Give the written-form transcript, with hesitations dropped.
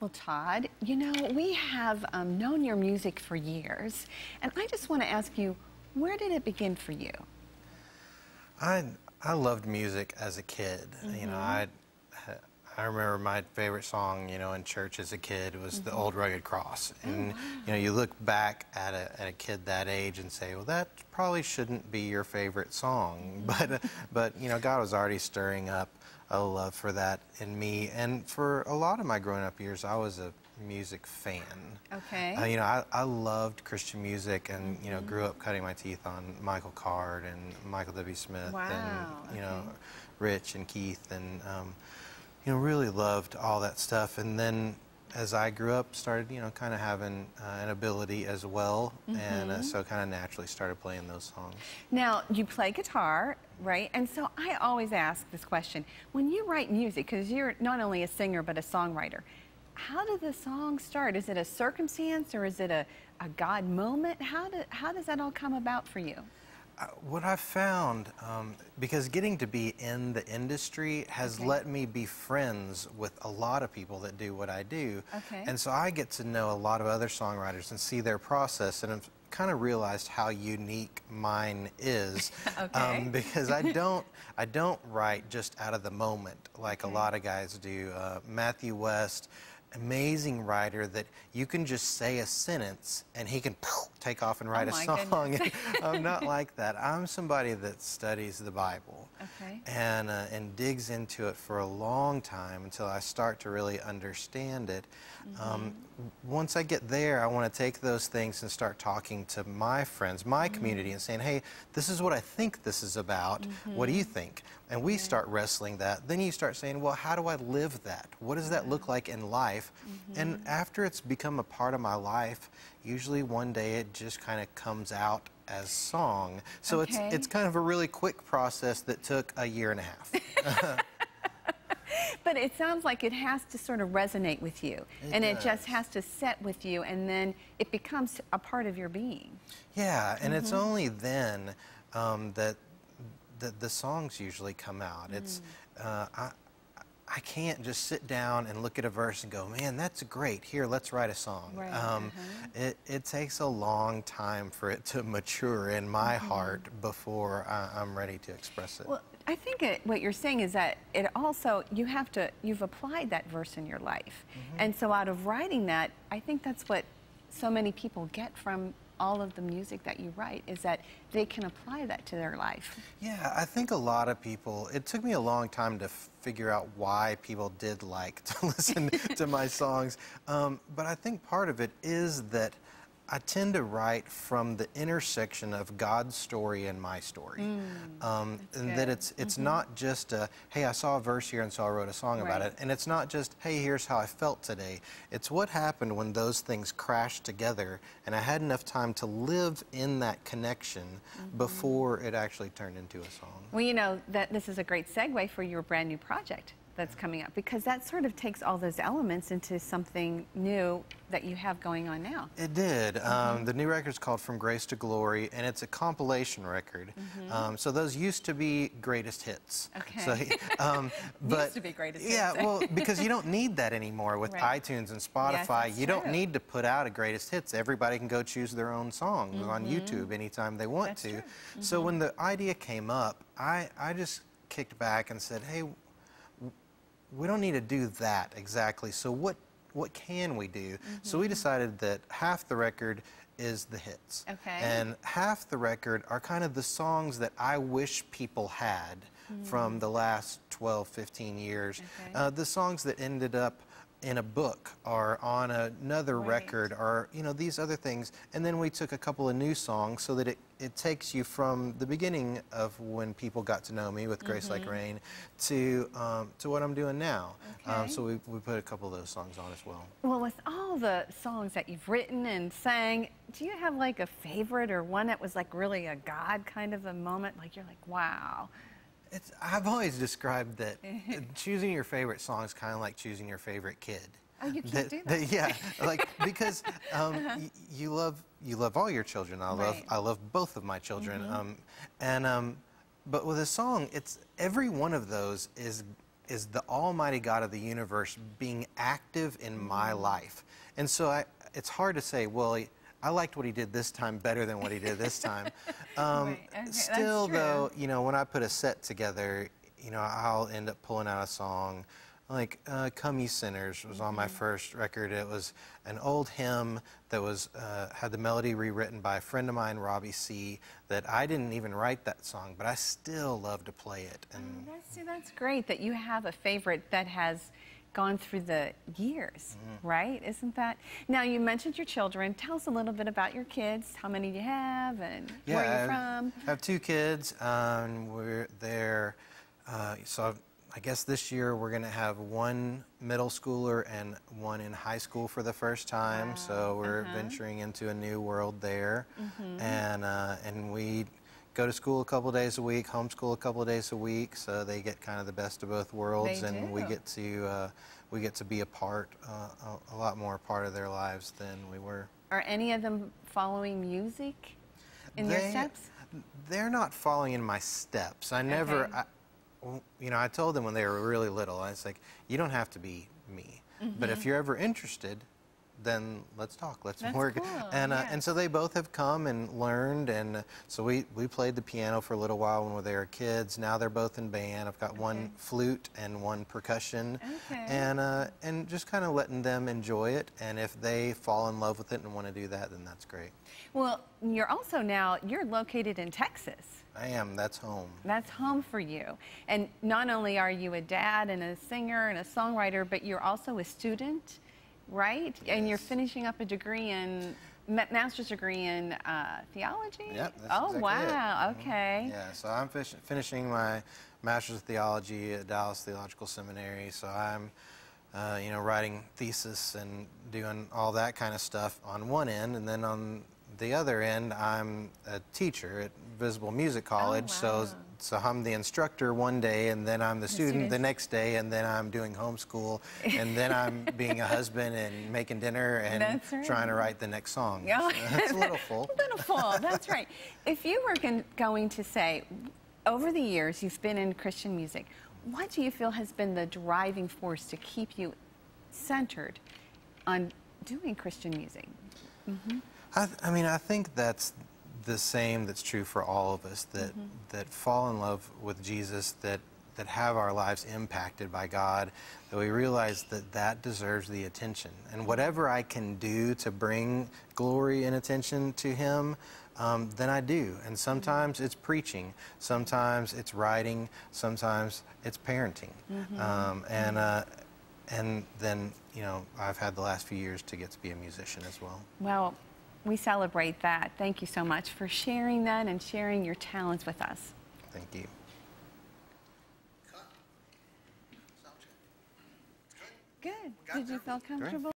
Well, Todd, we have known your music for years, and I just want to ask you, where did it begin for you? I loved music as a kid. I remember my favorite song, in church as a kid was The Old Rugged Cross. And, you look back at a kid that age and say, well, that probably shouldn't be your favorite song. But God was already stirring up a love for that in me. And for a lot of my growing up years, I was a music fan. Okay. I loved Christian music and, grew up cutting my teeth on Michael Card and Michael W. Smith and, Rich and Keith and, really loved all that stuff. And then as I grew up, started, kind of having an ability as well. And so kind of naturally started playing those songs. Now, you play guitar, right? And so I always ask this question. When you write music, because you're not only a singer but a songwriter, how did the song start? Is it a circumstance or is it a God moment? How does that all come about for you? What I've found, because getting to be in the industry has let me be friends with a lot of people that do what I do. And so I get to know a lot of other songwriters and see their process, and I've kind of realized how unique mine is. Because I don't write just out of the moment like a lot of guys do. Matthew West, amazing writer that you can just say a sentence and he can take off and write a song. I'm not like that. I'm somebody that studies the Bible and digs into it for a long time until I start to really understand it. Once I get there, I want to take those things and start talking to my friends, my community, and saying, hey, this is what I think this is about. What do you think? And we start wrestling that. Then you start saying, well, how do I live that? What does that look like in life? And after it's become a part of my life, usually one day it just kind of comes out as song. So it's kind of a really quick process that took a year and a half. But it sounds like it has to sort of resonate with you. It just has to set with you, and then it becomes a part of your being. Yeah, and it's only then that the songs usually come out. It's I can't just sit down and look at a verse and go, man, that's great. Here, let's write a song. It takes a long time for it to mature in my heart before I'm ready to express it. Well, I think what you're saying is that it also, you've applied that verse in your life. And so out of writing that, I think that's what so many people get from all of the music that you write, is that they can apply that to their life. Yeah, I think a lot of people, it took me a long time to figure out why people did like to listen to my songs, but I think part of it is that I tend to write from the intersection of God's story and my story. And that it's not just a, hey, I saw a verse here and so I wrote a song about it. And it's not just, hey, here's how I felt today. It's what happened when those things crashed together and I had enough time to live in that connection before it actually turned into a song. Well, that this is a great segue for your brand new project that's coming up, because that sort of takes all those elements into something new that you have going on now. It did. The new record's called From Grace to Glory, and it's a compilation record. So those used to be greatest hits. So, but used to be greatest hits. Yeah, well, because you don't need that anymore with iTunes and Spotify. You don't need to put out a greatest hits. Everybody can go choose their own songs on YouTube anytime they want to. So when the idea came up, I just kicked back and said, hey, we don't need to do that exactly. So what can we do? So we decided that half the record is the hits. And half the record are kind of the songs that I wish people had from the last 12, 15 years. The songs that ended up in a book or on another record or, these other things. And then we took a couple of new songs so that it takes you from the beginning of when people got to know me with Grace Like Rain to what I'm doing now. So we put a couple of those songs on as well. Well, with all the songs that you've written and sang, do you have like a favorite or one that was like really a God kind of a moment? Like you're like, wow. I've always described that choosing your favorite song is kind of like choosing your favorite kid. Oh, you can't do that. Yeah, because you love all your children. I love both of my children. But with a song, every one of those is is the Almighty God of the universe being active in my life. And so it's hard to say, well, I liked what he did this time better than what he did this time. Right. Okay, Still, though, you know, when I put a set together, you know, I'll end up pulling out a song like "Come Ye Sinners" was on my first record. It was an old hymn that was had the melody rewritten by a friend of mine, Robbie C. That I didn't even write that song, but I still love to play it. And that's great that you have a favorite that has gone through the years, right? Isn't that? Now, you mentioned your children. Tell us a little bit about your kids. How many do you have, and where are you from? I have 2 kids. We're there. So I guess this year we're going to have 1 middle schooler and 1 in high school for the first time. Wow. So we're venturing into a new world there. And we go to school a couple days a week, homeschool a couple of days a week, so they get kind of the best of both worlds. They and do. we get to be a part, a lot more part of their lives than we were. Are any of them following music in your steps? They're not following in my steps. I never, you know, I told them when they were really little, I was like, you don't have to be me, but if you're ever interested, then let's talk, let's work. Cool. And so they both have come and learned, and so we played the piano for a little while when they were kids. Now they're both in band. I've got 1 flute and 1 percussion, and just kind of letting them enjoy it, and if they fall in love with it and want to do that, then that's great. Well, you're located in Texas. I am. That's home. That's home for you. And not only are you a dad and a singer and a songwriter, but you're also a student, right? Yes. And you're finishing up a degree in, master's degree in theology? Yep, that's exactly wow, it. okay. Yeah, so I'm finishing my master's of theology at Dallas Theological Seminary, so I'm you know, writing thesis and doing all that kind of stuff on one end, and then on the other end, I'm a teacher at Visible Music College, so I'm the instructor one day, and then I'm the student the next day, and then I'm doing homeschool, and then I'm being a husband and making dinner and trying to write the next song. Yeah. So it's a little full. A little full, that's right. If you were going to say, over the years you've been in Christian music, what do you feel has been the driving force to keep you centered on doing Christian music? I mean, I think that's the same that's true for all of us, that fall in love with Jesus, that have our lives impacted by God, that we realize that deserves the attention. And whatever I can do to bring glory and attention to Him, then I do. And sometimes it's preaching, sometimes it's writing, sometimes it's parenting. And then, you know, I've had the last few years to get to be a musician as well. Well, we celebrate that. Thank you so much for sharing that and sharing your talents with us. Thank you. Good. Did you feel comfortable?